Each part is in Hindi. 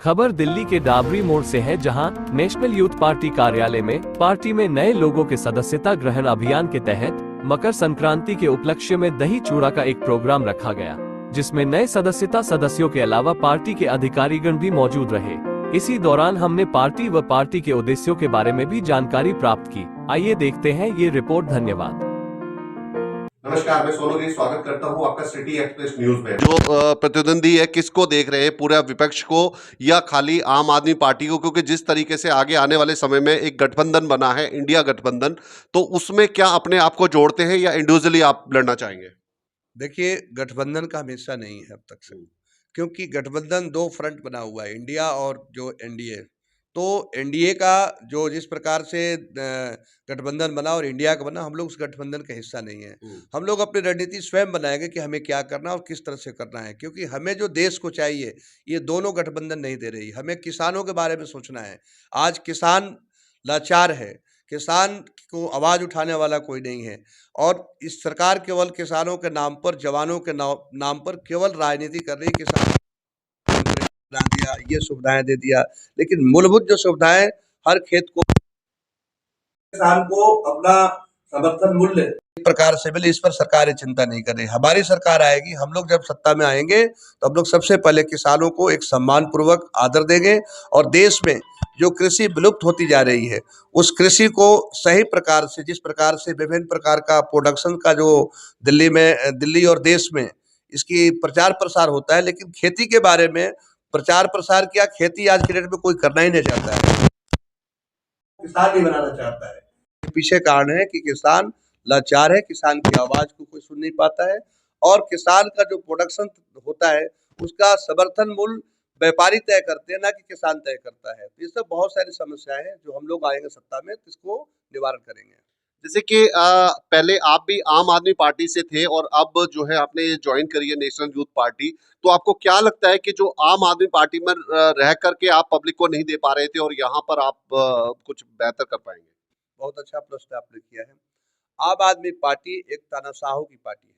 खबर दिल्ली के डाबरी मोड़ से है, जहां नेशनल यूथ पार्टी कार्यालय में पार्टी में नए लोगों के सदस्यता ग्रहण अभियान के तहत मकर संक्रांति के उपलक्ष्य में दही चूड़ा का एक प्रोग्राम रखा गया, जिसमें नए सदस्यता सदस्यों के अलावा पार्टी के अधिकारीगण भी मौजूद रहे। इसी दौरान हमने पार्टी व पार्टी के उद्देश्यों के बारे में भी जानकारी प्राप्त की। आइए देखते हैं ये रिपोर्ट। धन्यवाद। नमस्कार, मैं सोनू जी स्वागत करता हूं आपका सिटी एक्सप्रेस न्यूज में। जो प्रतिद्वंदी है, किसको देख रहे हैं, पूरा विपक्ष को या खाली आम आदमी पार्टी को? क्योंकि जिस तरीके से आगे आने वाले समय में एक गठबंधन बना है, इंडिया गठबंधन, तो उसमें क्या अपने आप को जोड़ते हैं या इंडिविजुअली आप लड़ना चाहेंगे? देखिए, गठबंधन का हमेशा नहीं है अब तक से, क्योंकि गठबंधन दो फ्रंट बना हुआ है, इंडिया और जो एनडीए। तो एनडीए का जो जिस प्रकार से गठबंधन बना और इंडिया का बना, हम लोग उस गठबंधन का हिस्सा नहीं है। हम लोग अपनी रणनीति स्वयं बनाएंगे कि हमें क्या करना और किस तरह से करना है, क्योंकि हमें जो देश को चाहिए ये दोनों गठबंधन नहीं दे रही। हमें किसानों के बारे में सोचना है। आज किसान लाचार है, किसान को आवाज उठाने वाला कोई नहीं है, और इस सरकार केवल किसानों के नाम पर, जवानों के नाम पर केवल राजनीति कर रही। किसान बना दिया, ये सुविधाएं दे दिया, लेकिन मूलभूत जो सुविधाएं हर खेत को, किसान को अपना समर्थन मूल्य इस प्रकार से मिले, इस पर सरकार चिंता नहीं कर रही। हमारी सरकार आएगी, हम लोग जब सत्ता में आएंगे तो हम लोग सबसे पहले किसानों को एक सम्मान पूर्वक आदर देंगे, और देश में जो कृषि विलुप्त होती जा रही है उस कृषि को सही प्रकार से, जिस प्रकार से विभिन्न प्रकार का प्रोडक्शन का जो दिल्ली और देश में इसकी प्रचार प्रसार होता है, लेकिन खेती के बारे में प्रचार प्रसार क्या, खेती आज की डेट में कोई करना ही नहीं चाहता है, किसान नहीं बनाना चाहता है। पीछे कारण है कि किसान लाचार है, किसान की आवाज को कोई सुन नहीं पाता है, और किसान का जो प्रोडक्शन होता है उसका समर्थन मूल्य व्यापारी तय करते हैं, ना कि किसान तय करता है। तो ये सब बहुत सारी समस्याएं हैं जो हम लोग आएंगे सत्ता में तो इसको निवारण करेंगे। जैसे कि पहले आप भी आम आदमी पार्टी से थे और अब जो है आपने ज्वाइन करी है नेशनल यूथ पार्टी, तो आपको क्या लगता है कि जो आम आदमी पार्टी में रह करके आप पब्लिक को नहीं दे पा रहे थे और यहाँ पर आप कुछ बेहतर कर पाएंगे? बहुत अच्छा प्रश्न आपने किया है। आम आदमी पार्टी एक तानाशाहों की पार्टी है।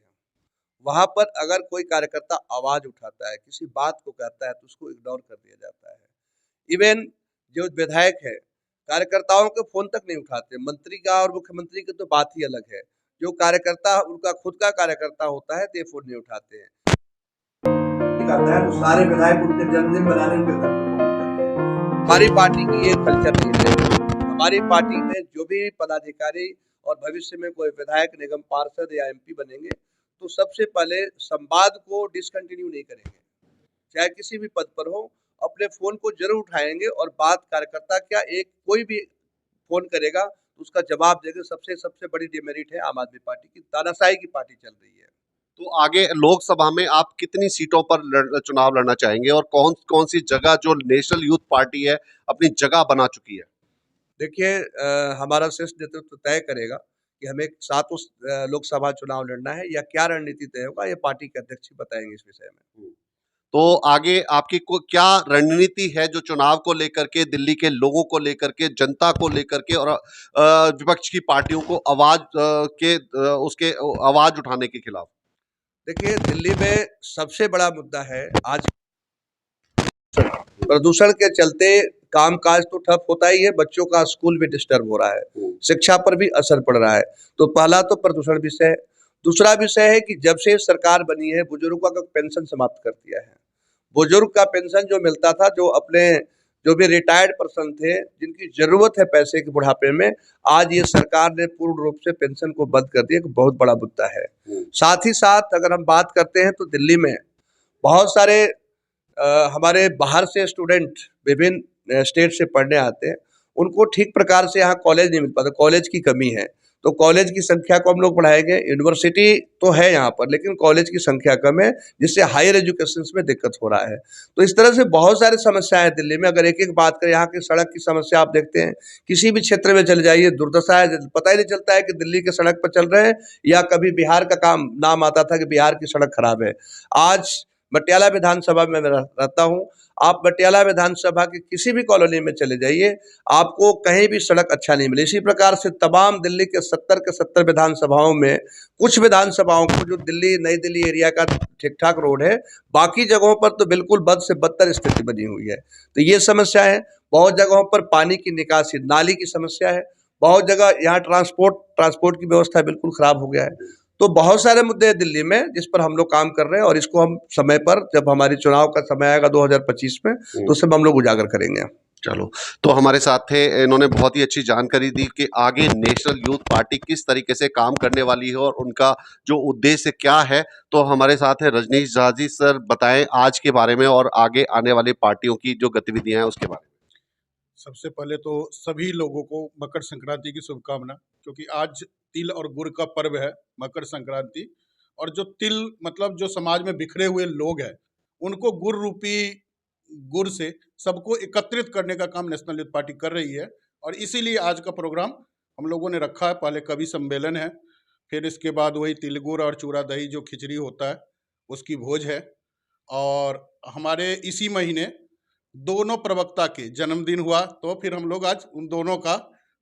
वहां पर अगर कोई कार्यकर्ता आवाज उठाता है, किसी बात को कहता है, तो उसको इग्नोर कर दिया जाता है। इवन जो विधायक है, कार्यकर्ताओं के फोन तक नहीं उठाते। मंत्री का और मुख्यमंत्री की तो बात ही अलग है। जो कार्यकर्ता उनका खुद का कार्यकर्ता होता है तो ये फोन नहीं उठाते हैं। करता है तो सारे विधायक उनके जन्मदिन मनाने के लिए हमारी पार्टी की ये कल्चर नहीं है। हमारी पार्टी में जो भी पदाधिकारी और भविष्य में कोई विधायक, निगम पार्षद या एमपी बनेंगे तो सबसे पहले संवाद को डिसकंटिन्यू नहीं करेंगे, चाहे किसी भी पद पर हो, अपने फोन को जरूर उठाएंगे और बात कार्यकर्ता क्या, एक कोई भी फोन करेगा तो उसका जवाब देंगे। सबसे बड़ी डिमेरिट है आम आदमी पार्टी की, तानाशाही की पार्टी चल रही है। तो आगे लोकसभा में आप कितनी सीटों पर चुनाव लड़ना चाहेंगे और कौन कौन सी जगह जो नेशनल यूथ पार्टी है अपनी जगह बना चुकी है? देखिए, हमारा शीर्ष नेतृत्व तय करेगा कि हमें सातों लोकसभा चुनाव लड़ना है या क्या रणनीति तय होगा, ये पार्टी के अध्यक्ष बताएंगे इस विषय में। तो आगे आपकी क्या रणनीति है जो चुनाव को लेकर के, दिल्ली के लोगों को लेकर के, जनता को लेकर के और विपक्ष की पार्टियों को उसके आवाज उठाने के खिलाफ? देखिए, दिल्ली में सबसे बड़ा मुद्दा है आज प्रदूषण के चलते कामकाज तो ठप होता ही है, बच्चों का स्कूल भी डिस्टर्ब हो रहा है, शिक्षा पर भी असर पड़ रहा है। तो पहला तो प्रदूषण विषय है। दूसरा विषय है कि जब से सरकार बनी है बुजुर्गों का पेंशन समाप्त कर दिया है। बुजुर्ग का पेंशन जो मिलता था, जो भी रिटायर्ड पर्सन थे जिनकी जरूरत है पैसे के बुढ़ापे में, आज ये सरकार ने पूर्ण रूप से पेंशन को बंद कर दिया, बहुत बड़ा मुद्दा है। साथ ही साथ अगर हम बात करते हैं तो दिल्ली में बहुत सारे हमारे बाहर से स्टूडेंट विभिन्न स्टेट से पढ़ने आते हैं, उनको ठीक प्रकार से यहाँ कॉलेज नहीं मिल पाता, कॉलेज की कमी है। तो कॉलेज की संख्या को हम लोग बढ़ाएंगे। यूनिवर्सिटी तो है यहाँ पर, लेकिन कॉलेज की संख्या कम है, जिससे हायर एजुकेशन में दिक्कत हो रहा है। तो इस तरह से बहुत सारी समस्याएं हैं दिल्ली में। अगर एक एक बात करें, यहाँ की सड़क की समस्या आप देखते हैं, किसी भी क्षेत्र में चले जाइए दुर्दशा है, पता ही नहीं चलता है कि दिल्ली के सड़क पर चल रहे हैं या कभी बिहार का काम नाम आता था कि बिहार की सड़क खराब है। आज मटियाला विधानसभा में मैं रहता हूँ। आप मटियाला विधानसभा की किसी भी कॉलोनी में चले जाइए, आपको कहीं भी सड़क अच्छा नहीं मिले। इसी प्रकार से तमाम दिल्ली के 70 विधानसभाओं में, कुछ विधानसभाओं को, जो दिल्ली नई दिल्ली एरिया का ठीक ठाक रोड है, बाकी जगहों पर तो बिल्कुल बद से बदतर स्थिति बनी हुई है। तो ये समस्या है। बहुत जगहों पर पानी की निकासी, नाली की समस्या है। बहुत जगह यहाँ ट्रांसपोर्ट की व्यवस्था बिल्कुल खराब हो गया है। तो बहुत सारे मुद्दे हैं दिल्ली में जिस पर हम लोग काम कर रहे हैं, और इसको हम समय पर, जब हमारी चुनाव का समय आएगा 2025 में, तो उसे हम लोग उजागर करेंगे। चलो, तो हमारे साथ थे, इन्होंने बहुत ही अच्छी जानकारी दी कि आगे नेशनल यूथ पार्टी किस तरीके से काम करने वाली है और उनका जो उद्देश्य क्या है। तो हमारे साथ है रजनीश झा जी। सर, बताएं आज के बारे में और आगे आने वाली पार्टियों की जो गतिविधियां हैं उसके बारे में। सबसे पहले तो सभी लोगों को मकर संक्रांति की शुभकामना, क्योंकि आज तिल और गुड़ का पर्व है, मकर संक्रांति। और जो तिल मतलब जो समाज में बिखरे हुए लोग हैं, उनको गुड़ रूपी गुड़ से सबको एकत्रित करने का काम नेशनल यूथ पार्टी कर रही है। और इसीलिए आज का प्रोग्राम हम लोगों ने रखा है। पहले कवि सम्मेलन है, फिर इसके बाद वही तिल गुड़ और चूड़ा दही जो खिचड़ी होता है उसकी भोज है। और हमारे इसी महीने दोनों प्रवक्ता के जन्मदिन हुआ, तो फिर हम लोग आज उन दोनों का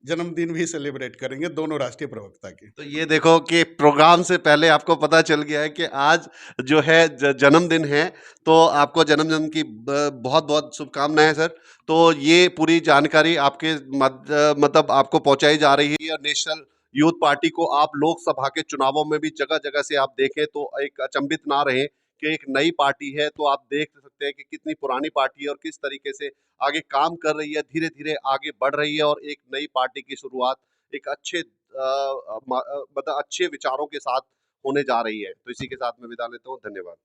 जन्मदिन भी सेलिब्रेट करेंगे, दोनों राष्ट्रीय प्रवक्ता के। तो ये देखो कि प्रोग्राम से पहले आपको पता चल गया है कि आज जो है जन्मदिन है, तो आपको जन्मदिन की बहुत बहुत शुभकामनाएं सर। तो ये पूरी जानकारी आपके मतलब आपको पहुंचाई जा रही है। और नेशनल यूथ पार्टी को आप लोकसभा के चुनावों में भी जगह जगह से आप देखें तो एक अचंभित ना रहे कि एक नई पार्टी है। तो आप देख सकते हैं कि कितनी पुरानी पार्टी है और किस तरीके से आगे काम कर रही है, धीरे धीरे आगे बढ़ रही है और एक नई पार्टी की शुरुआत एक अच्छे मतलब अच्छे विचारों के साथ होने जा रही है। तो इसी के साथ मैं विदा लेता हूँ। धन्यवाद।